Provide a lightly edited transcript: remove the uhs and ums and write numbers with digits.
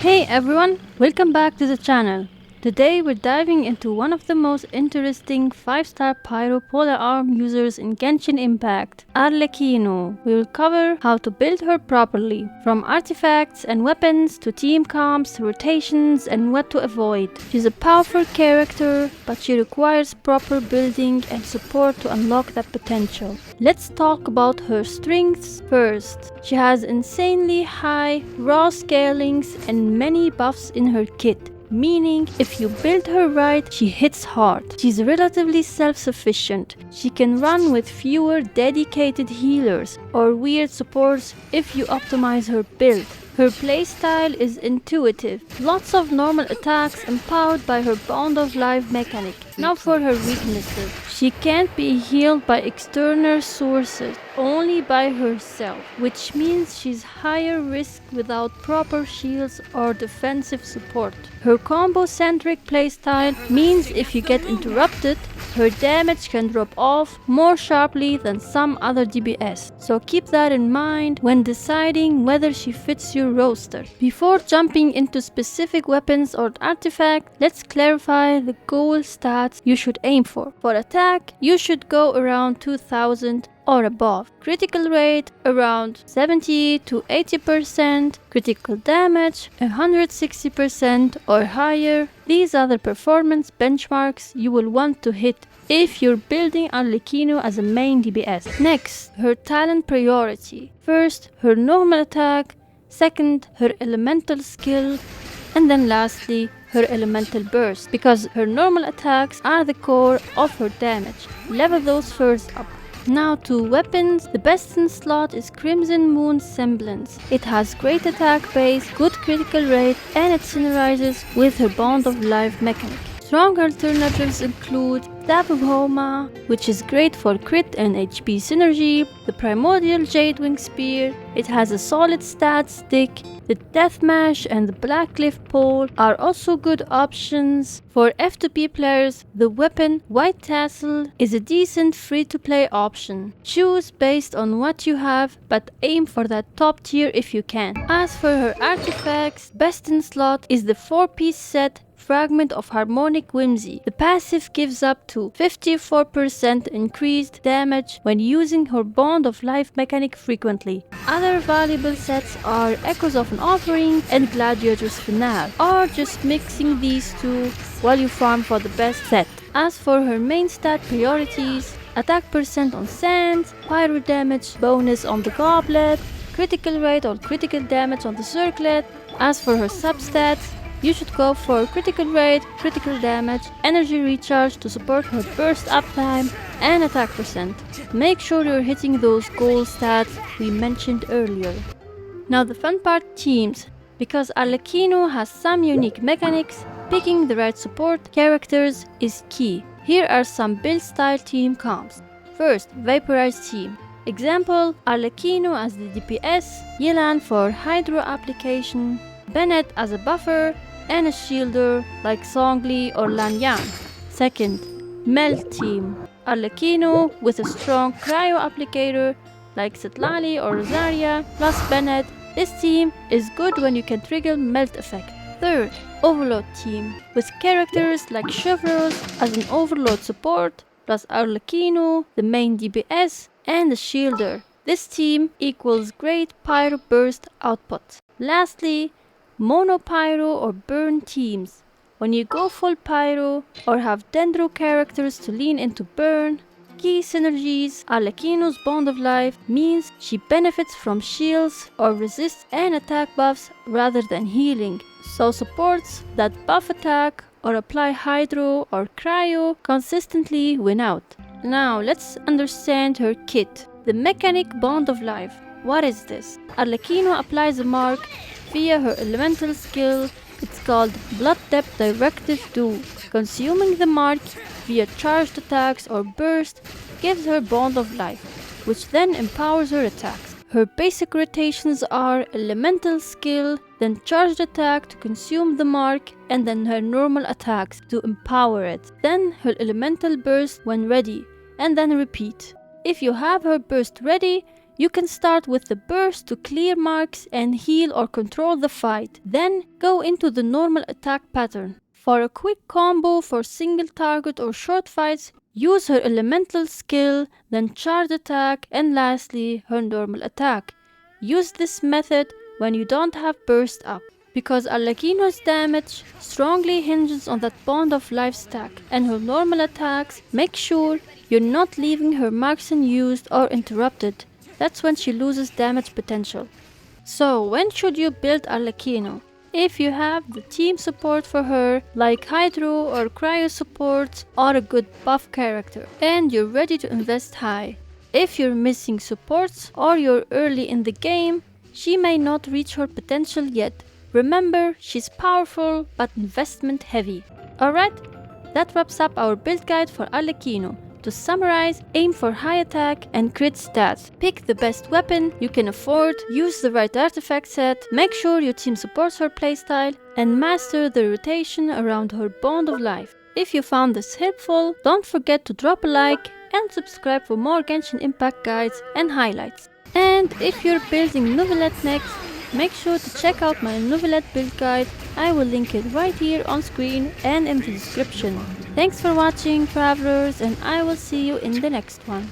Hey everyone, welcome back to the channel. Today we're diving into one of the most interesting 5-star Pyro Polar Arm users in Genshin Impact, Arlecchino. We will cover how to build her properly, from artifacts and weapons to team comps, rotations, and what to avoid. She's a powerful character, but she requires proper building and support to unlock that potential. Let's talk about her strengths first. She has insanely high raw scalings and many buffs in her kit. Meaning, if you build her right, she hits hard. She's relatively self-sufficient. She can run with fewer dedicated healers or weird supports if you optimize her build. Her playstyle is intuitive. Lots of normal attacks empowered by her Bond of Life mechanic. Now for her weaknesses. She can't be healed by external sources, only by herself, which means she's higher risk without proper shields or defensive support. Her combo-centric playstyle means if you get interrupted, her damage can drop off more sharply than some other DPS, so keep that in mind when deciding whether she fits your roster. Before jumping into specific weapons or artifacts, let's clarify the goal stats you should aim for. For attack, you should go around 2000 or above. Critical rate around 70 to 80%, critical damage 160% or higher. These are the performance benchmarks you will want to hit if you're building Arlecchino as a main DPS. Next, her talent priority. First, her normal attack, second, her elemental skill, and then lastly, her elemental burst, because her normal attacks are the core of her damage. Level those first up. Now to weapons, the best in slot is Crimson Moon Semblance. It has great attack base, good critical rate, and it synergizes with her Bond of Life mechanic. Strong alternatives include Staff of Homa, which is great for crit and HP synergy, the Primordial Jadewing Spear, it has a solid stat stick, the Deathmash and the Blackcliff Pole are also good options. For F2P players, the weapon White Tassel is a decent free-to-play option. Choose based on what you have, but aim for that top tier if you can. As for her artifacts, best in slot is the 4-piece set Fragment of Harmonic Whimsy. The passive gives up to 54% increased damage when using her Bond of Life mechanic frequently. Other valuable sets are Echoes of an Offering and Gladiator's Finale, or just mixing these two while you farm for the best set. As for her main stat priorities, attack percent on Sands, pyro damage bonus on the Goblet, critical rate or critical damage on the Circlet. As for her substats, you should go for critical rate, critical damage, energy recharge to support her burst uptime, and attack percent. Make sure you're hitting those goal stats we mentioned earlier. Now the fun part, teams. Because Arlecchino has some unique mechanics, picking the right support characters is key. Here are some build style team comps. First, Vaporized team. Example, Arlecchino as the DPS, Yelan for Hydro application, Bennett as a buffer, and a shielder like Zhongli or Lanyang. Second, Melt team. Arlecchino with a strong cryo applicator like Setlali or Rosaria plus Bennett. This team is good when you can trigger Melt effect. Third, Overload team. With characters like Chevreuse as an Overload support plus Arlecchino, the main DPS, and the shielder. This team equals great pyro burst output. Lastly, Mono Pyro or Burn teams. When you go full Pyro or have Dendro characters to lean into Burn, key synergies. Arlecchino's Bond of Life means she benefits from shields or resist and attack buffs rather than healing, so supports that buff attack or apply Hydro or Cryo consistently win out. Now let's understand her kit. The mechanic Bond of Life. What is this? Arlecchino applies a mark via her elemental skill. It's called Blood Depth Directive 2. Consuming the mark via charged attacks or burst gives her Bond of Life, which then empowers her attacks. Her basic rotations are elemental skill, then charged attack to consume the mark, and then her normal attacks to empower it. Then her elemental burst when ready, and then repeat. If you have her burst ready, You can start with the burst to clear marks and heal or control the fight, then go into the normal attack pattern. For a quick combo for single target or short fights, use her elemental skill, then charge attack, and lastly her normal attack. Use this method when you don't have burst up, because Arlecchino's damage strongly hinges on that bond of life stack, and her normal attacks make sure you're not leaving her marks unused or interrupted. That's when she loses damage potential. So when should you build Arlecchino? If you have the team support for her, like Hydro or Cryo support, or a good buff character, and you're ready to invest high. If you're missing supports or you're early in the game, she may not reach her potential yet. Remember, she's powerful but investment heavy. Alright, that wraps up our build guide for Arlecchino. To summarize, aim for high attack and crit stats. Pick the best weapon you can afford, use the right artifact set, make sure your team supports her playstyle, and master the rotation around her bond of life. If you found this helpful, don't forget to drop a like and subscribe for more Genshin Impact guides and highlights. And if you're building Neuvillette next, make sure to check out my Neuvillette Build guide. I will link it right here on screen and in the description. Thanks for watching, travelers, and I will see you in the next one.